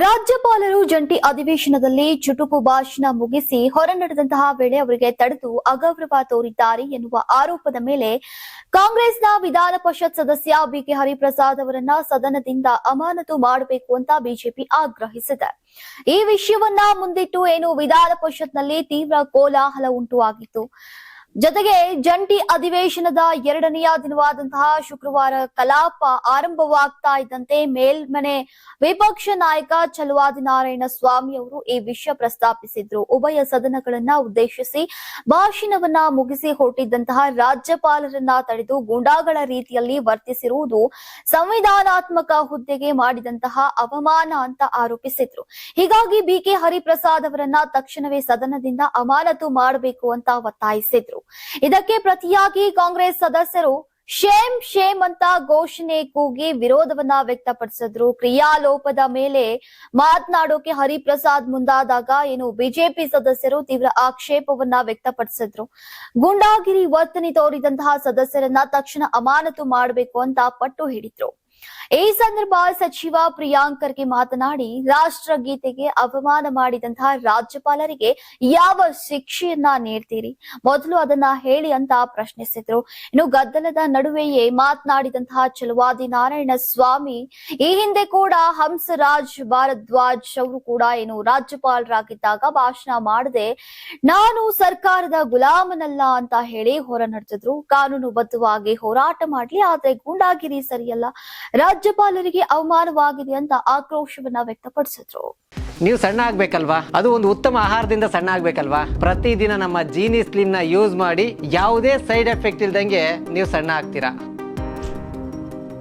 ರಾಜ್ಯಪಾಲರು ಜಂಟಿ ಅಧಿವೇಶನದಲ್ಲಿ ಚುಟುಕು ಭಾಷಣ ಮುಗಿಸಿ ಹೊರನಡೆದಂತಹ ವೇಳೆ ಅವರಿಗೆ ತಡೆದು ಅಗೌರವ ತೋರಿದ್ದಾರೆ ಎನ್ನುವ ಆರೋಪದ ಮೇಲೆ ಕಾಂಗ್ರೆಸ್ನ ವಿಧಾನ ಪರಿಷತ್ ಸದಸ್ಯ ಬಿಕೆ ಹರಿಪ್ರಸಾದ್ ಅವರನ್ನ ಸದನದಿಂದ ಅಮಾನತು ಮಾಡಬೇಕು ಅಂತ ಬಿಜೆಪಿ ಆಗ್ರಹಿಸಿದೆ. ಈ ವಿಷಯವನ್ನ ಮುಂದಿಟ್ಟು ವಿಧಾನ ಪರಿಷತ್ನಲ್ಲಿ ತೀವ್ರ ಕೋಲಾಹಲ ಉಂಟು ಆಗಿತ್ತು. ಜೊತೆಗೆ ಜಂಟಿ ಅಧಿವೇಶನದ ಎರಡನೆಯ ದಿನವಾದಂತಹ ಶುಕ್ರವಾರ ಕಲಾಪ ಆರಂಭವಾಗ್ತಾ ಇದ್ದಂತೆ ಮೇಲ್ಮನೆ ವಿಪಕ್ಷ ನಾಯಕ ಛಲವಾದಿ ನಾರಾಯಣ ಸ್ವಾಮಿ ಅವರು ಈ ವಿಷಯ ಪ್ರಸ್ತಾಪಿಸಿದ್ರು. ಉಭಯ ಸದನಗಳನ್ನ ಉದ್ದೇಶಿಸಿ ಭಾಷಣವನ್ನ ಮುಗಿಸಿ ಹೊರಟಿದ್ದಂತಹ ರಾಜ್ಯಪಾಲರನ್ನ ತಡೆದು ಗೂಂಡಾಗಳ ರೀತಿಯಲ್ಲಿ ವರ್ತಿಸಿರುವುದು ಸಂವಿಧಾನಾತ್ಮಕ ಹುದ್ದೆಗೆ ಮಾಡಿದಂತಹ ಅವಮಾನ ಅಂತ ಆರೋಪಿಸಿದ್ರು. ಹೀಗಾಗಿ ಬಿಕೆ ಹರಿಪ್ರಸಾದ್ ಅವರನ್ನ ತಕ್ಷಣವೇ ಸದನದಿಂದ ಅಮಾನತು ಮಾಡಬೇಕು ಅಂತ ಒತ್ತಾಯಿಸಿದ್ರು. ಇದಕ್ಕೆ ಪ್ರತಿಯಾಗಿ ಕಾಂಗ್ರೆಸ್ ಸದಸ್ಯರು ಶೇಮ್ ಶೇಮ್ ಅಂತ ಘೋಷಣೆ ಕೂಗಿ ವಿರೋಧವನ್ನ ವ್ಯಕ್ತಪಡಿಸಿದ್ರು. ಕ್ರಿಯಾಲೋಪದ ಮೇಲೆ ಮಾತನಾಡೋಕೆ ಹರಿಪ್ರಸಾದ್ ಮುಂದಾದಾಗ ಬಿಜೆಪಿ ಸದಸ್ಯರು ತೀವ್ರ ಆಕ್ಷೇಪವನ್ನ ವ್ಯಕ್ತಪಡಿಸಿದ್ರು. ಗುಂಡಾಗಿರಿ ವರ್ತನೆ ತೋರಿದಂತಹ ಸದಸ್ಯರನ್ನ ತಕ್ಷಣ ಅಮಾನತು ಮಾಡಬೇಕು ಅಂತ ಪಟ್ಟು ಹಿಡಿದ್ರು. ಈ ಸಂದರ್ಭ ಸಚಿವ ಪ್ರಿಯಾಂಕ್ ಖರ್ಗೆ ಮಾತನಾಡಿ, ರಾಷ್ಟ್ರಗೀತೆಗೆ ಅವಮಾನ ಮಾಡಿದಂತಹ ರಾಜ್ಯಪಾಲರಿಗೆ ಯಾವ ಶಿಕ್ಷೆಯನ್ನ ನೀಡ್ತೀರಿ, ಮೊದಲು ಅದನ್ನ ಹೇಳಿ ಅಂತ ಪ್ರಶ್ನಿಸಿದ್ರು. ಗದ್ದಲದ ನಡುವೆಯೇ ಮಾತನಾಡಿದಂತಹ ಛಲವಾದಿ ನಾರಾಯಣ ಸ್ವಾಮಿ, ಈ ಹಿಂದೆ ಕೂಡ ಹಂಸರಾಜ್ ಭಾರದ್ವಾಜ್ ಅವರು ಕೂಡ ರಾಜ್ಯಪಾಲರಾಗಿದ್ದಾಗ ಭಾಷಣ ಮಾಡದೆ ನಾನು ಸರ್ಕಾರದ ಗುಲಾಮನಲ್ಲ ಅಂತ ಹೇಳಿ ಹೊರ ನಡೆದಿದ್ರು. ಕಾನೂನುಬದ್ಧವಾಗಿ ಹೋರಾಟ ಮಾಡ್ಲಿ, ಆದ್ರೆ ಗೂಂಡಾಗಿರಿ ಸರಿಯಲ್ಲ, ರಾಜ್ಯಪಾಲರಿಗೆ ಅವಮಾನವಾಗಿದೆ ಅಂತ ಆಕ್ರೋಶವನ್ನ ವ್ಯಕ್ತಪಡಿಸಿದ್ರು. ನೀವು ಸಣ್ಣ ಆಗ್ಬೇಕಲ್ವಾ, ಅದು ಒಂದು ಉತ್ತಮ ಆಹಾರದಿಂದ ಸಣ್ಣ ಆಗ್ಬೇಕಲ್ವಾ. ಪ್ರತಿದಿನ ನಮ್ಮ ಜೀನಿ ಸ್ಲಿಮ್ ನ ಯೂಸ್ ಮಾಡಿ ಯಾವುದೇ ಸೈಡ್ ಎಫೆಕ್ಟ್ ಇಲ್ದಂಗೆ ನೀವು ಸಣ್ಣ ಆಗ್ತೀರಾ.